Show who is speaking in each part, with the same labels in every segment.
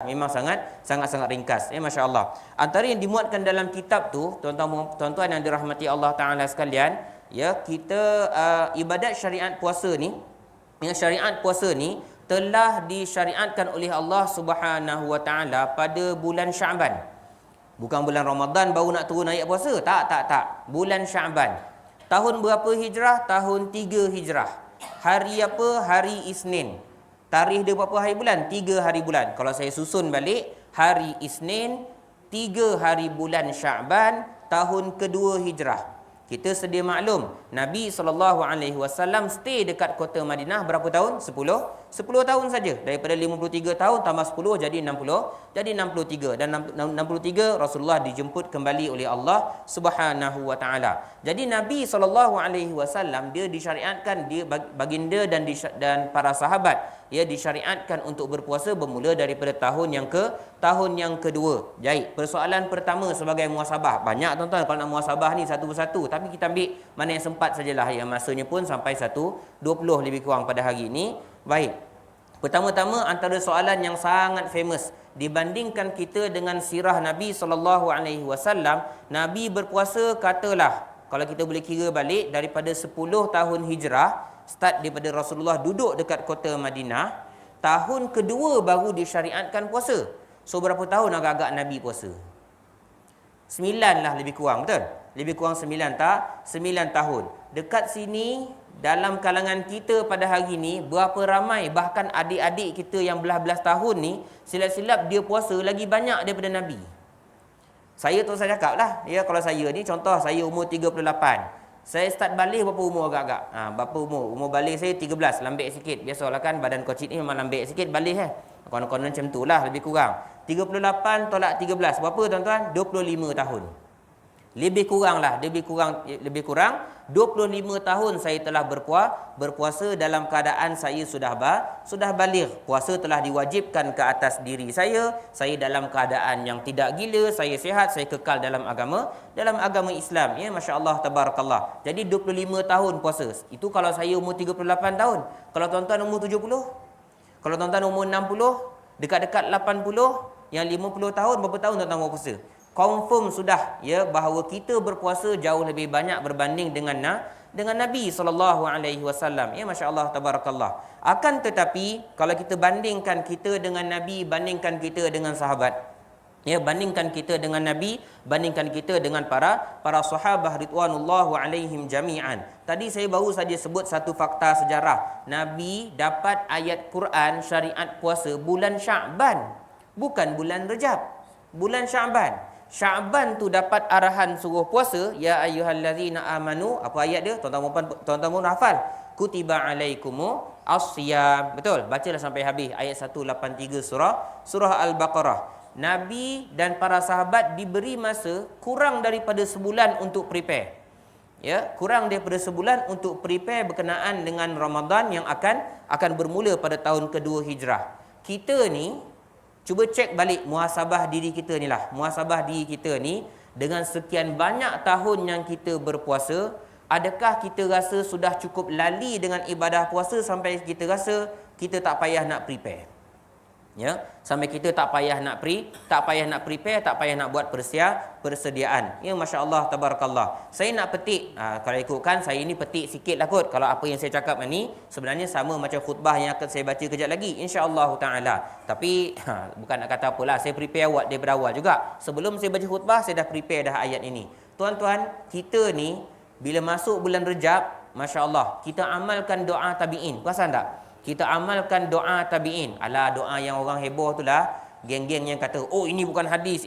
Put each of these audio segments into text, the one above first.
Speaker 1: Memang sangat ringkas. Masya-Allah. Antara yang dimuatkan dalam kitab tu, tuan-tuan yang dirahmati Allah Taala sekalian, kita ibadat syariat puasa ni, syariat puasa ni telah disyariatkan oleh Allah Subhanahu Wa Taala pada bulan Syaban. Bukan bulan Ramadan baru nak turun ayat puasa. Tak. Bulan Syaban. Tahun berapa hijrah? Tahun 3 hijrah. Hari apa? Hari Isnin. Tarikh dia berapa hari bulan? 3 hari bulan. Kalau saya susun balik, hari Isnin, 3 hari bulan Syaban, tahun kedua hijrah. Kita sedia maklum, Nabi SAW stay dekat kota Madinah berapa tahun? 10 tahun saja. Daripada 53 tahun tambah 10 jadi 63. Dan 63 Rasulullah dijemput kembali oleh Allah Subhanahu Wa Taala. Jadi Nabi SAW dia disyariatkan, dia baginda dan para sahabat disyariatkan untuk berpuasa bermula daripada tahun yang kedua. Baik, persoalan pertama sebagai muhasabah. Banyak tuan-tuan kalau nak muhasabah ni satu persatu, tapi kita ambil mana yang sempat sajalah. Yang masanya pun sampai 1:20 lebih kurang pada hari ini. Baik. Pertama-tama antara soalan yang sangat famous dibandingkan kita dengan sirah Nabi SAW, Nabi berpuasa katalah kalau kita boleh kira balik daripada 10 tahun hijrah, start daripada Rasulullah duduk dekat kota Madinah, tahun kedua baru disyariatkan puasa. So berapa tahun agak-agak Nabi puasa? 9 lah lebih kurang, betul? Lebih kurang 9 tahun. Dekat sini, dalam kalangan kita pada hari ni, berapa ramai bahkan adik-adik kita yang belas-belas tahun ni, silap-silap dia puasa lagi banyak daripada Nabi. Saya cakap lah, kalau saya ni, contoh saya umur 38. Saya start balik berapa umur agak-agak? Berapa umur? Umur balik saya 13, lambik sikit. Biasalah kan, badan kocik ni memang lambik sikit balik Konon-konon macam tu lah, lebih kurang. 38 tolak 13, berapa tuan-tuan? 25 tahun. Lebih kurang 25 tahun saya telah berpuasa dalam keadaan saya sudah baligh. Puasa telah diwajibkan ke atas diri saya dalam keadaan yang tidak gila, saya sihat, saya kekal dalam agama Islam. Masya-Allah tabarakallah. Jadi 25 tahun puasa. Itu kalau saya umur 38 tahun. Kalau tuan-tuan umur 70, kalau tuan-tuan umur 60, dekat-dekat 80, yang 50 tahun, berapa tahun tuan-tuan berpuasa? Confirm sudah bahawa kita berpuasa jauh lebih banyak berbanding dengan Nabi SAW. Masya-Allah tabarakallah. Akan tetapi kalau kita bandingkan kita dengan Nabi, bandingkan kita dengan sahabat, bandingkan kita dengan Nabi, bandingkan kita dengan para sahabah ridwanullahu alaihim jami'an. Tadi saya baru saja sebut satu fakta sejarah. Nabi dapat ayat Quran syariat puasa bulan Syaban, bukan bulan Rejab, bulan Syaban. Syaban tu dapat arahan suruh puasa, ya ayyuhallazina amanu. Apa ayat dia? Tuan-tuan pun hafal. Kutiba alaikumu as-siyam. Betul? Bacalah sampai habis ayat 183 surah Al-Baqarah. Nabi dan para sahabat diberi masa kurang daripada sebulan untuk prepare. Kurang daripada sebulan untuk prepare berkenaan dengan Ramadan yang akan bermula pada tahun kedua hijrah. Kita ni cuba cek balik muhasabah diri kita ni lah. Muhasabah diri kita ni, dengan sekian banyak tahun yang kita berpuasa, adakah kita rasa sudah cukup lali dengan ibadah puasa sampai kita rasa kita tak payah nak prepare? Sampai kita tak payah nak prepare, tak payah nak buat persediaan. Masya-Allah tabarakallah. Saya nak petik, kalau ikutkan saya ni petik sikit lah kot. Kalau apa yang saya cakap ni sebenarnya sama macam khutbah yang akan saya baca kejap lagi, insya-Allah taala. Tapi bukan nak kata apalah, saya prepare awal daripada awal juga. Sebelum saya baca khutbah saya dah prepare dah ayat ini. Tuan-tuan, kita ni bila masuk bulan Rejab, masya-Allah, kita amalkan doa tabi'in. Perasan tak? Kita amalkan doa tabi'in. Alah, doa yang orang heboh tu lah, geng-geng yang kata, oh ini bukan hadis,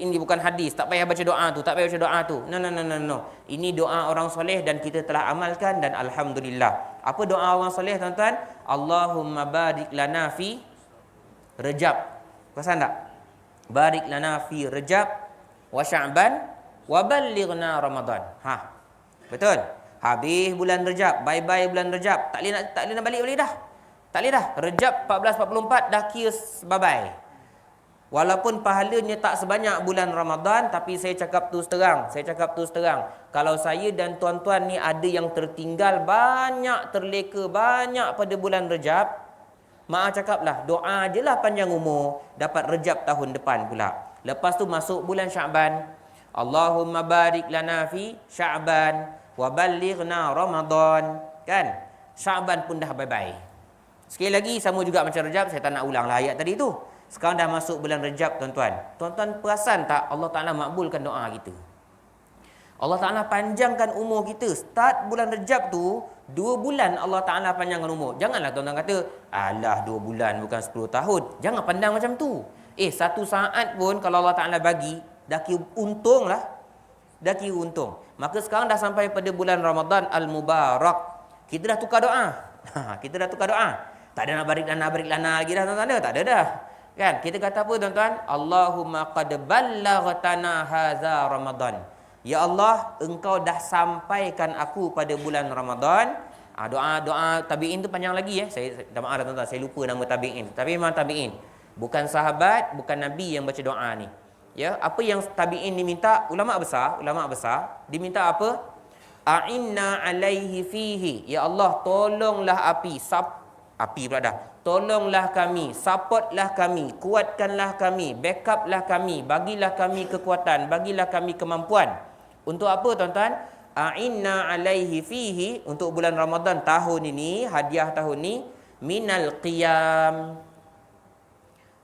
Speaker 1: tak payah baca doa tu, tak payah baca doa tu. No. Ini doa orang soleh dan kita telah amalkan dan alhamdulillah. Apa doa orang soleh tuan-tuan? Allahumma barik lana fi Rejab. Perasan tak? Barik lana fi Rejab wa Sya'ban wa ballighna Ramadan. Betul? Habis bulan Rejab, bye-bye bulan Rejab. Tak boleh nak balik dah. Tak boleh dah. Rejab 1444 dah kira bye-bye. Walaupun pahalanya tak sebanyak bulan Ramadan, tapi saya cakap terus terang. Kalau saya dan tuan-tuan ni ada yang tertinggal banyak, terleka banyak pada bulan Rejab, Mak cakaplah, doa je lah panjang umur, dapat Rejab tahun depan pula. Lepas tu masuk bulan Syaban. Allahumma barik lana fi Syaban wa ballighna Ramadan. Kan? Syaban pun dah bye-bye. Sekali lagi sama juga macam Rejab, saya tak nak ulang lah ayat tadi tu. Sekarang dah masuk bulan Rejab, tuan-tuan. Tuan-tuan perasan tak Allah Taala makbulkan doa kita? Allah Ta'ala panjangkan umur kita. Start bulan Rejab tu, 2 bulan Allah Ta'ala panjangkan umur. Janganlah tuan-tuan kata, alah 2 bulan bukan 10 tahun. Jangan pandang macam tu. Satu saat pun kalau Allah Ta'ala bagi, dah kira untung lah. Dah kira untung. Maka sekarang dah sampai pada bulan Ramadan Al-Mubarak. Kita dah tukar doa. Kita dah tukar doa. Tak ada nak barik lana lagi dah tuan-tuan. Tak ada dah. Kan? Kita kata apa tuan-tuan? Allahumma qad ballaghana haza Ramadan. Ya Allah, engkau dah sampaikan aku pada bulan Ramadan. Doa tabi'in tu panjang lagi. Saya dah maaf tuan-tuan, saya lupa nama tabi'in. Tapi memang tabi'in. Bukan sahabat, bukan Nabi yang baca doa ni. Ya, apa yang tabi'in diminta? Ulama besar diminta apa? A'inna alaihi fihi. Ya Allah, tolonglah api pula dah. Tolonglah kami, supportlah kami, kuatkanlah kami, backuplah kami, bagilah kami kekuatan, bagilah kami kemampuan. Untuk apa tuan-tuan? A'inna alaihi fihi, untuk bulan Ramadan tahun ini, hadiah tahun ni, minal qiyam.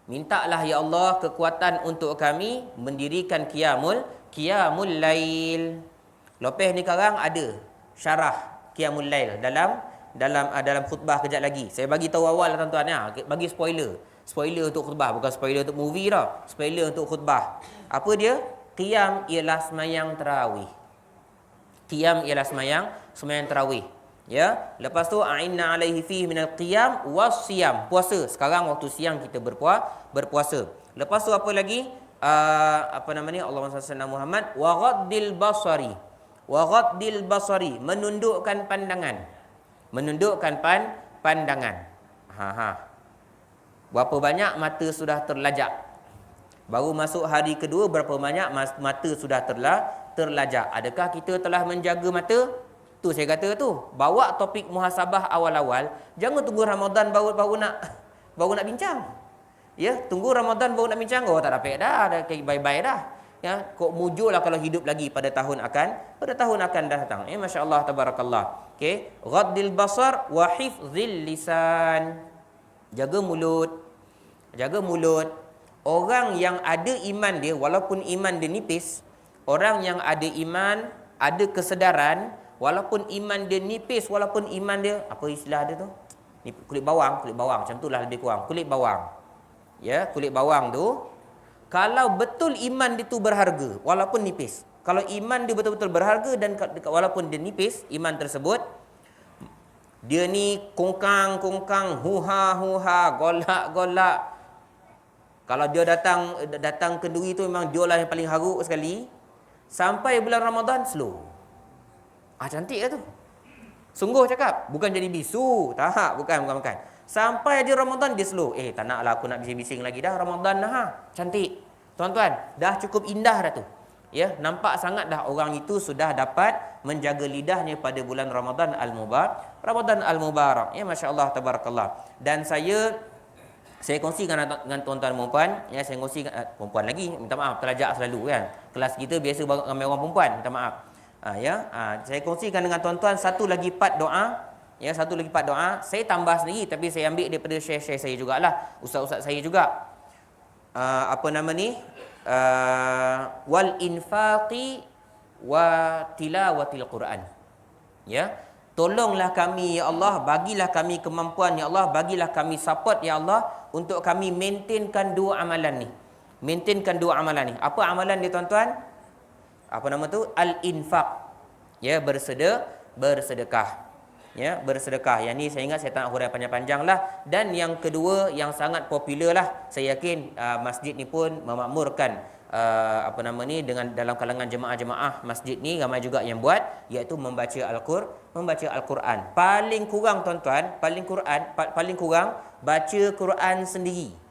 Speaker 1: Mintalah ya Allah kekuatan untuk kami mendirikan qiyamul lail. Lepas ni sekarang ada syarah qiyamul lail dalam khutbah kejap lagi. Saya bagi tahu awal lah tuan-tuan ya, bagi spoiler. Spoiler untuk khutbah, bukan spoiler untuk movie dah. Spoiler untuk khutbah. Apa dia? Qiyam ialah semayang tarawih. Qiyam ialah semayang tarawih. Ya, lepas tu a'inna alaihi fihi minal qiyam wasiyam, puasa. Sekarang waktu siang kita berpuasa. Lepas tu apa lagi? Allahumma salli ala Muhammad wa ghaddil basari, menundukkan pandangan. Berapa banyak mata sudah terlajak? Baru masuk hari kedua, berapa banyak mata sudah terlajak? Adakah kita telah menjaga mata? Tu saya kata tu, bawa topik muhasabah awal-awal, jangan tunggu Ramadan baru nak bincang. Ya, tunggu Ramadan baru nak bincang, tak dapat dah bye-bye dah. Ya, kok mujurlah kalau hidup lagi pada tahun akan datang. Masya-Allah tabarakallah. Okey, ghaddil basar wa hifzil lisan. Jaga mulut. Orang yang ada iman dia, walaupun iman dia nipis, orang yang ada iman, ada kesedaran, walaupun iman dia nipis, walaupun iman dia, apa istilah dia tu? Kulit bawang, macam itulah lebih kurang. Kulit bawang. Ya, kulit bawang tu, kalau betul iman dia tu berharga, walaupun nipis. Kalau iman dia betul-betul berharga dan walaupun dia nipis, iman tersebut, dia ni kongkang, huha, golak. Kalau dia datang kenduri tu memang dia lah yang paling haruk sekali. Sampai bulan Ramadan slow. Cantik ke tu? Sungguh cakap, bukan jadi bisu. Tak, bukan. Sampai aja Ramadan dia slow. Tak naklah aku nak bising-bising lagi dah, Ramadan dah. Cantik. Tuan-tuan, dah cukup indah dah tu. Ya, nampak sangat dah orang itu sudah dapat menjaga lidahnya pada bulan Ramadan Al-Mubarak. Ya, masya-Allah tabarakallah. Dan saya kongsikan dengan tuan-tuan perempuan, ya, saya kongsikan perempuan lagi, minta maaf terlajak selalu kan. Kelas kita biasa ramai orang perempuan, minta maaf. Saya kongsikan dengan tuan-tuan satu lagi part doa. Saya tambah sendiri tapi saya ambil daripada share saya jugalah, ustaz-ustaz saya juga. Wal infaqi wa tilawatil Quran. Ya. Tolonglah kami ya Allah, bagilah kami kemampuan ya Allah, bagilah kami support ya Allah untuk kami maintainkan dua amalan ni. Apa amalan ni tuan-tuan? Apa nama tu? Al-infaq. Ya, bersedekah. Ya, bersedekah. Yang ni saya ingat saya tak nak huraikan panjang-panjang lah. Dan yang kedua yang sangat popular lah, saya yakin masjid ni pun memakmurkan dengan dalam kalangan jemaah-jemaah masjid ni ramai juga yang buat, iaitu membaca Al-Quran. Paling kurang tuan-tuan, paling kurang baca Quran sendiri.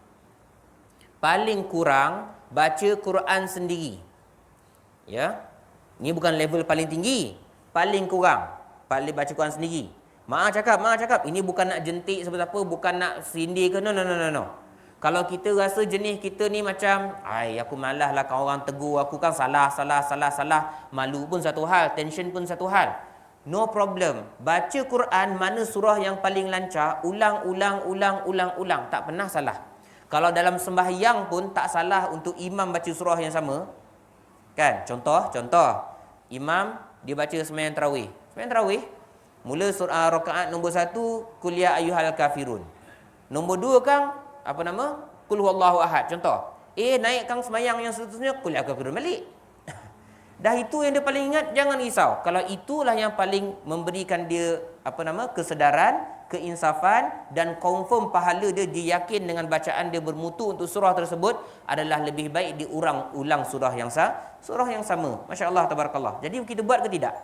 Speaker 1: Ya. Ni bukan level paling tinggi, paling kurang baca Quran sendiri. Mak cakap. Ini bukan nak jentik seperti apa, bukan nak sindir ke. No, no, no, no, no. Kalau kita rasa jenis kita ni macam, aku malas lah kalau orang tegur aku kan salah. Malu pun satu hal, tension pun satu hal. No problem. Baca Quran, mana surah yang paling lancar, ulang. Tak pernah salah. Kalau dalam sembahyang pun tak salah untuk imam baca surah yang sama. Kan? Contoh. Imam, dia baca sembahyang tarawih. Mula surah rakaat nombor 1, Qul ya ayyuhal kafirun. Nombor 2 kan Qul huwallahu ahad. Contoh. Naikkan sembahyang yang seterusnya, Qul ya kafirun balik. Dah itu yang dia paling ingat, jangan risau. Kalau itulah yang paling memberikan dia kesedaran, keinsafan dan confirm pahala dia, dia yakin dengan bacaan dia bermutu untuk surah tersebut, adalah lebih baik diulang surah yang sama. Masya-Allah tabarakallah. Jadi kita buat ke tidak?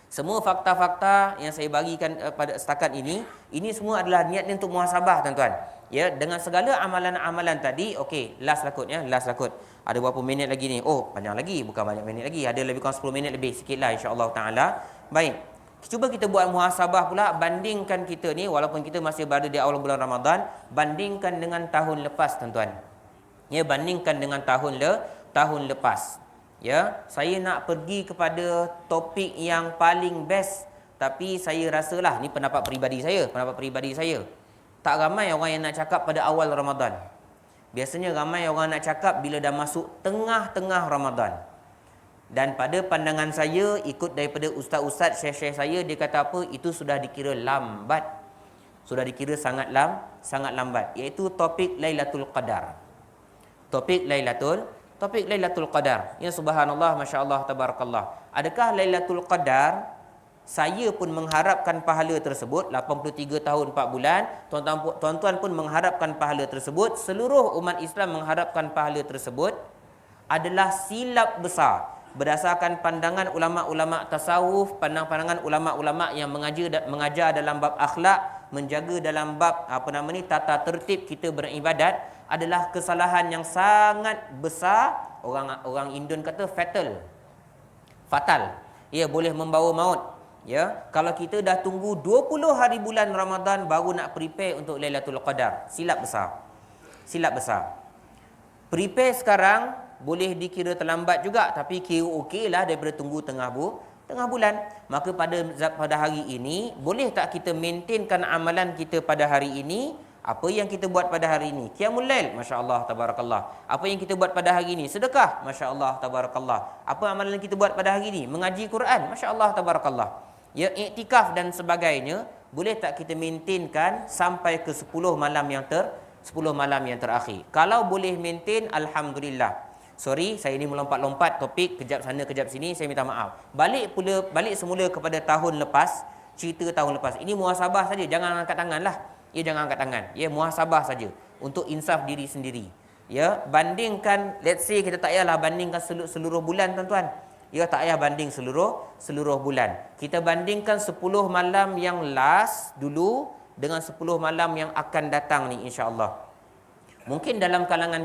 Speaker 1: Semua fakta-fakta yang saya bagikan pada setakat ini semua adalah niat untuk muhasabah, tuan-tuan. Ya, dengan segala amalan-amalan tadi, okey, last lah kot. Ada berapa minit lagi ni? Oh, panjang lagi, bukan banyak minit lagi. Ada lebih kurang 10 minit lebih sikitlah insya-Allah taala. Baik. Cuba kita buat muhasabah pula, bandingkan kita ni walaupun kita masih berada di awal bulan Ramadan, bandingkan dengan tahun lepas, tuan-tuan. Ya, bandingkan dengan tahun lepas. Ya, saya nak pergi kepada topik yang paling best, tapi saya rasalah ni pendapat peribadi saya. Tak ramai orang yang nak cakap pada awal Ramadan. Biasanya ramai orang nak cakap bila dah masuk tengah-tengah Ramadan. Dan pada pandangan saya, ikut daripada ustaz-ustaz, syekh-syekh saya, dia kata apa? Itu sudah dikira lambat. Sudah dikira sangat lambat, iaitu topik Lailatul Qadar. Topik Lailatul Qadar. Ya subhanallah, masya-Allah, tabarakallah. Adakah Lailatul Qadar saya pun mengharapkan pahala tersebut, 83 tahun 4 bulan, tuan-tuan pun mengharapkan pahala tersebut, seluruh umat Islam mengharapkan pahala tersebut, adalah silap besar berdasarkan pandangan ulama-ulama tasawuf, pandangan ulama-ulama yang mengajar dalam bab akhlak, menjaga dalam bab tata tertib kita beribadat, adalah kesalahan yang sangat besar. Orang Indon kata fatal. Ya, boleh membawa maut. Ya, kalau kita dah tunggu 20 hari bulan Ramadan baru nak prepare untuk Lailatul Qadar, silap besar. Prepare sekarang boleh dikira terlambat juga, tapi kira okeylah daripada tunggu tengah bulan. Maka pada hari ini, boleh tak kita maintainkan amalan kita pada hari ini? Apa yang kita buat pada hari ini? Qiyamul Lail, masya-Allah tabarakallah. Apa yang kita buat pada hari ini? Sedekah, masya-Allah tabarakallah. Apa amalan kita buat pada hari ini? Mengaji Quran, masya-Allah tabarakallah. Ya, iktikaf dan sebagainya, boleh tak kita maintainkan sampai ke 10 malam yang terakhir? Kalau boleh maintain, alhamdulillah. Sorry, saya ni melompat-lompat topik, kejap sana kejap sini, saya minta maaf. Balik semula kepada tahun lepas, cerita tahun lepas. Ini muhasabah saja, jangan angkat tangan lah. Ya, jangan angkat tangan. Ya, muhasabah saja untuk insaf diri sendiri. Ya, bandingkan, let's say kita tak payahlah bandingkan seluruh bulan, tuan-tuan. Ya, tak payah banding seluruh bulan. Kita bandingkan 10 malam yang last dulu dengan 10 malam yang akan datang ni, insya-Allah. Mungkin dalam kalangan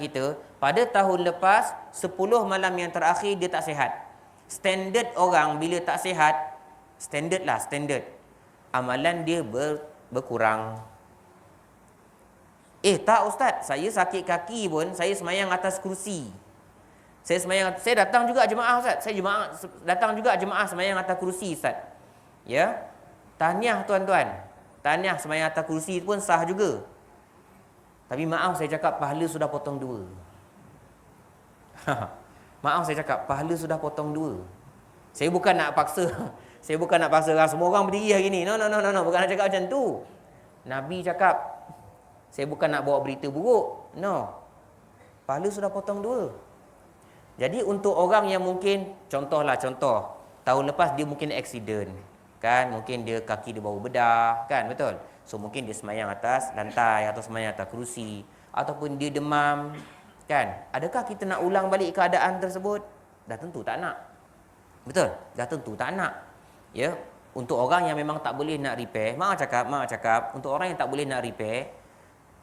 Speaker 1: kita pada tahun lepas 10 malam yang terakhir dia tak sihat. Standard orang bila tak sihat, standard amalan dia berkurang. Tak ustaz, saya sakit kaki pun saya semayang atas kerusi. Saya datang juga jemaah ustaz. Datang juga jemaah semayang atas kerusi ustaz. Ya. Tahniah tuan-tuan. Tahniah semayang atas kerusi pun sah juga. Tapi maaf saya cakap pahala sudah potong 2. Maaf saya cakap pahala sudah potong 2. Saya bukan nak paksa semua orang berdiri hari ni. No, bukan nak cakap macam tu. Nabi cakap, saya bukan nak bawa berita buruk. No. Pahala sudah potong 2. Jadi untuk orang yang mungkin, contoh, tahun lepas dia mungkin accident, kan? Mungkin dia kaki dia bau bedah, kan? Betul? So mungkin dia semayang atas lantai atau semayang atas kerusi, ataupun dia demam, kan? Adakah kita nak ulang balik keadaan tersebut? Dah tentu tak nak. Betul? Dah tentu tak nak. Ya, untuk orang yang memang tak boleh nak repair, mak cakap, untuk orang yang tak boleh nak repair,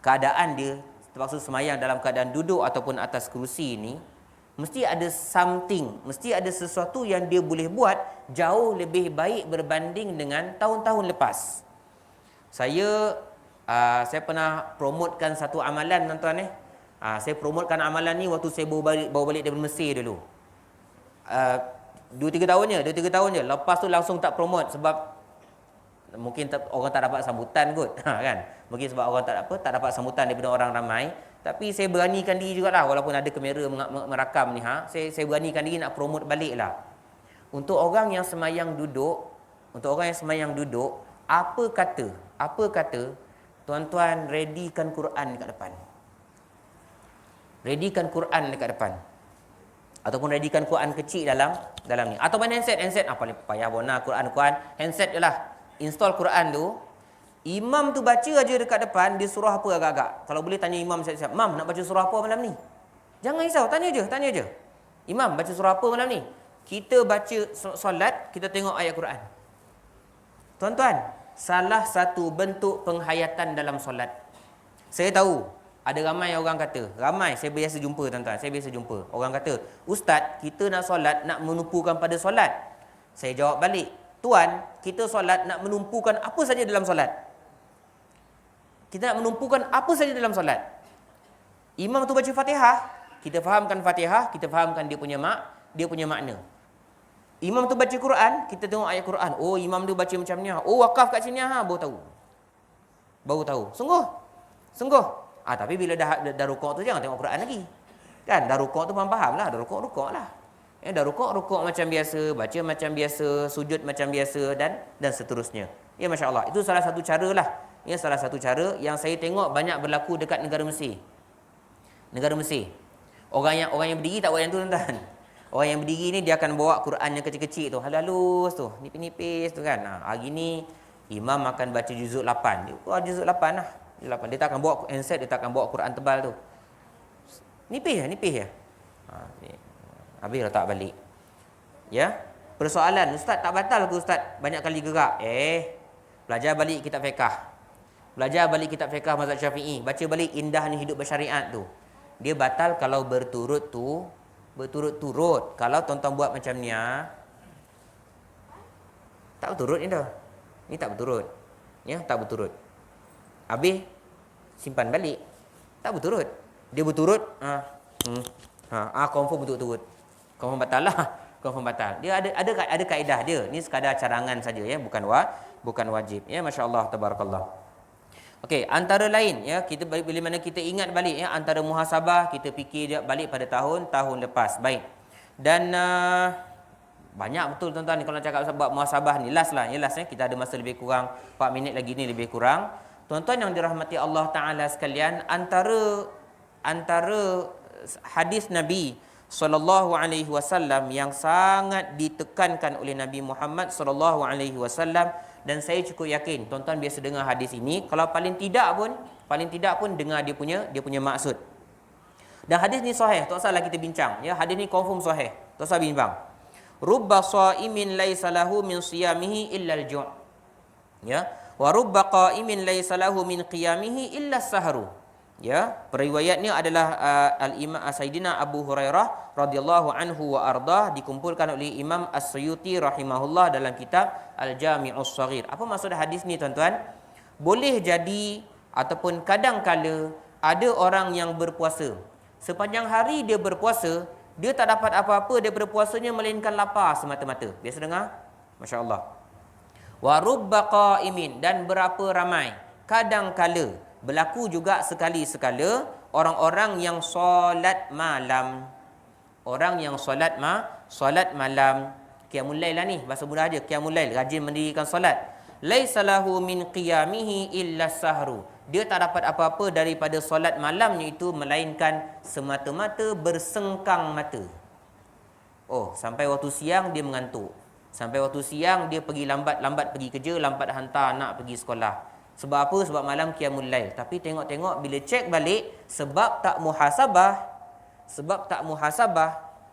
Speaker 1: keadaan dia terpaksa semayang dalam keadaan duduk ataupun atas kerusi ni, Mesti ada something, mesti ada sesuatu yang dia boleh buat jauh lebih baik berbanding dengan tahun-tahun lepas. Saya pernah promotekan satu amalan, tuan-tuan. Saya promotekan amalan ni waktu saya bawa balik dari Mesir dulu. 2-3 tahun je. Lepas tu langsung tak promote sebab mungkin orang tak dapat sambutan kot. Kan? Mungkin sebab orang tak dapat sambutan daripada orang ramai. Tapi saya beranikan diri jugalah, walaupun ada kamera merakam ni. Saya beranikan diri nak promote balik lah. Untuk orang yang semayang duduk, apa kata tuan-tuan readykan Quran dekat depan. Readykan Quran dekat depan. Ataupun readykan Quran kecil dalam ni. Ataupun handset. Paling payah bona Quran. Handset je lah. Install Quran tu. Imam tu baca aja dekat depan, dia surah apa agak-agak. Kalau boleh tanya imam siap-siap, "Mam, nak baca surah apa malam ni?" Jangan risau, tanya je. "Imam, baca surah apa malam ni?" Kita baca solat, kita tengok ayat Quran. Tuan-tuan, salah satu bentuk penghayatan dalam solat. Saya tahu, ada ramai orang kata, saya biasa jumpa tuan-tuan, orang kata, "Ustaz, kita nak solat, nak menumpukan pada solat." Saya jawab balik, "Tuan, kita solat nak menumpukan apa saja dalam solat. Kita nak menumpukan apa saja dalam solat. Imam tu baca Fatihah, kita fahamkan Fatihah, kita fahamkan dia punya makna. Imam tu baca Quran, kita tengok ayat Quran. Oh, imam tu baca macam ni. Oh, wakaf kat sini baru tahu. Sungguh. Tapi bila dah rukuk tu jangan tengok Quran lagi. Kan, dah rukuk tu faham lah, dah rukuk lah. Dah rukuk macam biasa, baca macam biasa, sujud macam biasa dan seterusnya. Ya, masya-Allah. Itu salah satu cara lah. Salah satu cara yang saya tengok banyak berlaku dekat negara Mesir. Orang yang berdiri tak buat yang tu, tuan-tuan. Orang yang berdiri ni dia akan bawa Quran yang kecil-kecil tu, halus tu, nipis-nipis tu kan. Hari ni imam akan baca juzuk 8. Juzuk 8 lah. Dia tak akan bawa handset, dia tak akan bawa Quran tebal tu. Nipis je. Habis letak balik. Ya. Persoalan, ustaz tak batal ke ustaz banyak kali gerak? Belajar balik kitab fiqh. Belajar balik kitab fiqh mazhab Syafi'i. Baca balik Indahnya Hidup Bersyariat tu. Dia batal kalau berturut-turut. Kalau tuan-tuan buat macam ni, tak berturut ni dah. Ni tak berturut. Ya, tak berturut. Habis simpan balik. Tak berturut. Dia berturut, confirm berturut-turut. Confirm batal lah. Confirm batal. Dia ada kaedah dia. Ni sekadar carangan saja ya, bukan wajib. Ya, masya-Allah, tabarakallah. Okey, antara lain ya, kita bila mana kita ingat balik ya, antara muhasabah kita fikir dia balik pada tahun lepas. Baik. Dan banyak betul tuan-tuan ni kalau nak cakap sebab muhasabah ni last ya, kita ada masa lebih kurang 4 minit lagi ni lebih kurang. Tuan-tuan yang dirahmati Allah Taala sekalian, antara hadis Nabi SAW yang sangat ditekankan oleh Nabi Muhammad SAW, dan saya cukup yakin tuan-tuan biasa dengar hadis ini, kalau paling tidak pun dengar dia punya maksud. Dan hadis ni sahih, tak salah kita bincang ya, hadis ni confirm sahih, tak salah bimbang. Rubba shaimin laisa lahu min siyamihi illa al-ju'. Ya, wa rubba qa'imin laisa lahu min qiyamihi illa as-sahru. Ya, periwayatnya adalah al-Imam Sayyidina Abu Hurairah radhiyallahu anhu wa ardah, dikumpulkan oleh Imam As-Suyuti rahimahullah dalam kitab Al-Jami'us Shaghir. Apa maksud hadis ni tuan-tuan? Boleh jadi ataupun kadang-kala ada orang yang berpuasa. Sepanjang hari dia berpuasa, dia tak dapat apa-apa daripada puasanya melainkan lapar semata-mata. Biasa dengar? Masya-Allah. Wa rubba qa'imin, dan berapa ramai kadang-kala berlaku juga sekali-sekala orang-orang yang solat malam. Orang yang solat malam, qiyamul lail lah ni, bahasa mudah aja, qiyamul lail, rajin mendirikan solat. Laisa lahu min qiyamihi illa sahru. Dia tak dapat apa-apa daripada solat malamnya itu melainkan semata-mata bersengkang mata. Oh, sampai waktu siang dia mengantuk. Sampai waktu siang dia pergi lambat pergi kerja, lambat hantar anak pergi sekolah. Sebab apa? Sebab malam qiyamul lail. Tapi tengok-tengok bila cek balik, sebab tak muhasabah,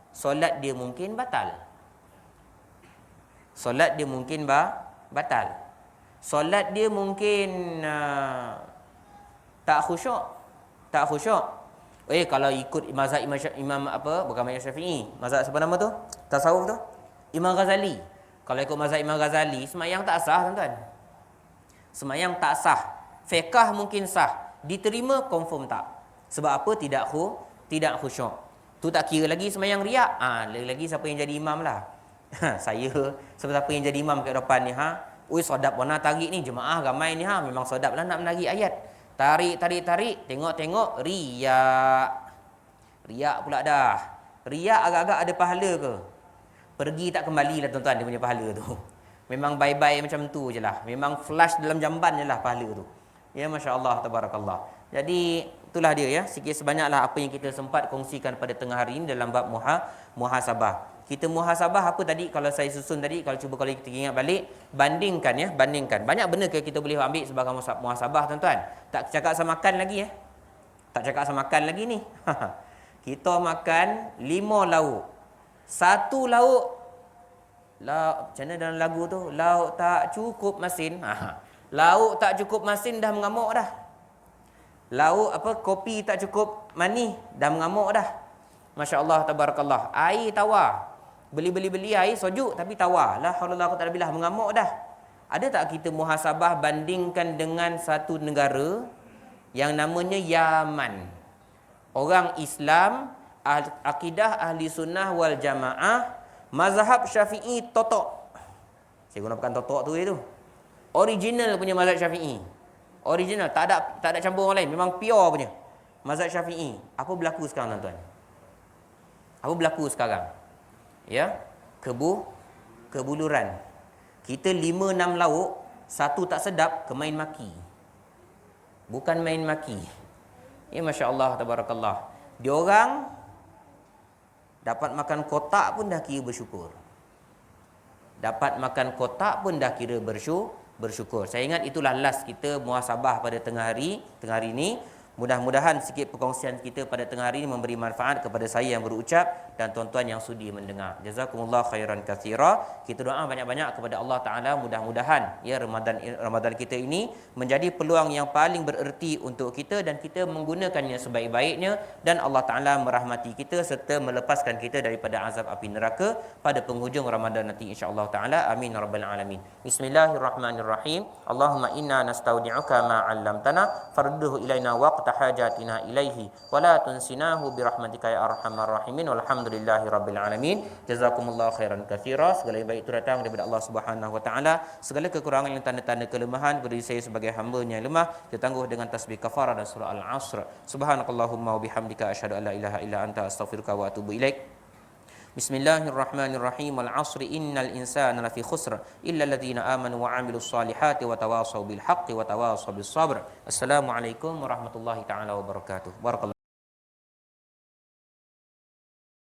Speaker 1: solat dia mungkin batal. Solat dia mungkin batal. Solat dia mungkin tak khusyuk. Kalau ikut mazhab Imam apa, bukan Imam Syafi'i, mazhab siapa nama tu? Tasawuf tu? Imam Ghazali. Kalau ikut mazhab Imam Ghazali, semayang tak sah, tuan-tuan. Semayang tak sah. Fiqh mungkin sah, diterima confirm tak. Sebab apa? Tidak khusyuk. Tu tak kira lagi semayang riak. Lagi siapa yang jadi imam lah. Saya siapa yang jadi imam kat depan ni, sedap warna tarik ni, jemaah ramai ni, memang sedap lah nak menarik ayat. Tarik, tengok riak. Riak pula dah. Riak agak-agak ada pahala ke? Pergi tak kembali lah, tuan-tuan, dia punya pahala tu. Memang bye-bye macam tu je lah. Memang flash dalam jamban je lah pahala tu. Ya, Masya Allah, Tabarakallah. Jadi itulah dia ya, sikit sebanyaklah apa yang kita sempat kongsikan pada tengah hari ini dalam bab muhasabah. Kita muhasabah apa tadi, kalau saya susun tadi, kalau kita ingat balik, bandingkan. Banyak benda ke kita boleh ambil sebagai muhasabah, tuan-tuan. Tak cakap pasal makan lagi ya. Tak cakap pasal makan lagi ni. Kita makan 5 lauk. 1 lauk, macam mana dalam lagu tu? Lauk tak cukup masin. Lauk tak cukup masin dah mengamuk dah. Lauk kopi tak cukup manis dah mengamuk dah. Masya Allah, tabarakallah. Air tawar. Beli air sojuk tapi tawar. La haula wala quwwata illa billah, mengamuk dah. Ada tak kita muhasabah bandingkan dengan satu negara yang namanya Yaman? Orang Islam, akidah ahli sunnah wal jamaah, mazhab Syafi'i totok. Saya gunakan totok tu itu. Original punya mazhab Syafi'i. Original, tak ada campur orang lain, memang pure punya mazhab Syafi'i. Apa berlaku sekarang, tuan-tuan? Apa berlaku sekarang? Ya, kebuluran. Kita 5-6 lauk, satu tak sedap, kemain maki. Bukan main maki. Ya, Masya Allah, tabarakallah. Diorang dapat makan kotak pun dah kira bersyukur. Dapat makan kotak pun dah kira bersyukur. Saya ingat itulah last kita muhasabah pada tengah hari ini. Mudah-mudahan sikit perkongsian kita pada tengah hari ini memberi manfaat kepada saya yang berucap dan tuan-tuan yang sudi mendengar. Jazakumullah khairan katsira. Kita doa banyak-banyak kepada Allah Taala, mudah-mudahan ya Ramadan kita ini menjadi peluang yang paling bererti untuk kita dan kita menggunakannya sebaik-baiknya, dan Allah Taala merahmati kita serta melepaskan kita daripada azab api neraka pada penghujung Ramadan nanti insya-Allah taala. Amin ya rabbal alamin. Bismillahirrahmanirrahim. Allahumma inna nastaudi'uka ma 'allamtana farudduhu ilaina waqta hajatina ilaihi wa la tunsinahu bi rahmatika ya arhamar rahimin. Walhamdulillahi rabbil alamin. Jazakumullah khairan katsira. Segala yang baik itu datang daripada Allah Subhanahu wa taala. Segala kekurangan yang tanda-tanda kelemahan bagi saya sebagai hamba-Nya yang lemah, kita tangguh dengan tasbih kafarah dan surah Al-Asr. Subhanakallahumma wa bihamdika asyhadu an la ilaha illa anta astaghfiruka wa atubu ilaik. Bismillahirrahmanirrahim. Wal 'asri innal insana lafi khusr illa alladhina amanu wa 'amilus solihati wa tawasaw bil haqqi wa tawasaw bis sabr. Assalamualaikum warahmatullahi taala wabarakatuh. Barakallahu